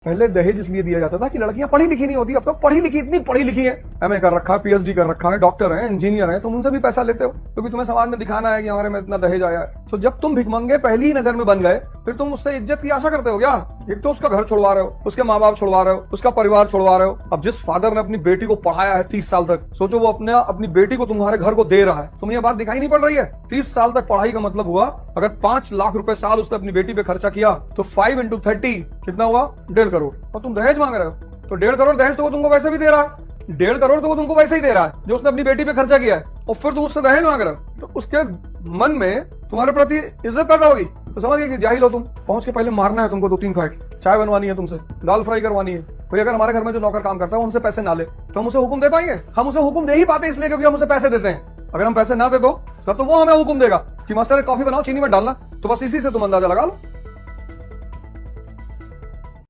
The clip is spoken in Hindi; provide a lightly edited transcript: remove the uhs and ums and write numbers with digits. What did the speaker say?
पहले दहेज इसलिए दिया जाता था कि लड़कियां पढ़ी लिखी नहीं होती, अब तो पढ़ी लिखी, इतनी पढ़ी लिखी है, एमए कर रखा है, पीएचडी कर रखा है, डॉक्टर है, इंजीनियर है, तुम उनसे भी पैसा लेते हो क्योंकि तुम्हें समाज में दिखाना है कि हमारे में इतना दहेज आया है। तो जब तुम भिखमंगे पहली ही नजर में बन गए, फिर तुम उससे इज्जत की आशा करते हो क्या? एक तो उसका घर छुड़वा रहे हो, उसके माँ बाप छुड़वा रहे हो, उसका परिवार छुड़वा रहे हो। अब जिस फादर ने अपनी बेटी को पढ़ाया है 30 साल तक, सोचो वो अपनी बेटी को तुम्हारे घर को दे रहा है, तुम्हें ये बात दिखाई नहीं पड़ रही है? 30 साल तक पढ़ाई का मतलब हुआ अगर 5 लाख रुपए साल उसने अपनी बेटी पे खर्चा किया तो 5 into 30 कितना हुआ? 1.5 करोड़। और तुम दहेज मांग रहे हो, तो 1.5 करोड़ दहेज तो वो तुमको वैसे भी दे रहा है, 1.5 करोड़ तो वो तुमको वैसे ही दे रहा है जो उसने अपनी बेटी पे खर्चा किया है, और फिर तुम उससे दहेज मांग रहे हो, तो उसके मन में तुम्हारे प्रति इज्जत पैदा होगी। तो समझिए कि जाहिल हो तुम, पहुंच के पहले मारना है तुमको 2-3 फाइट, चाय बनवानी है तुमसे, दाल फ्राई करवानी है। कोई अगर हमारे घर में जो नौकर काम करता है उनसे पैसे ना ले तो हम उसे हुक्म दे पाएंगे? हम उसे हुक्म दे ही पाते इसलिए क्योंकि हम उसे पैसे देते हैं। अगर हम पैसे ना दे दो तब तो वो हमें हुक्म देगा कि मास्टर एक कॉफी बनाओ, चीनी में डालना, तो बस इसी से तुम अंदाजा लगा लो।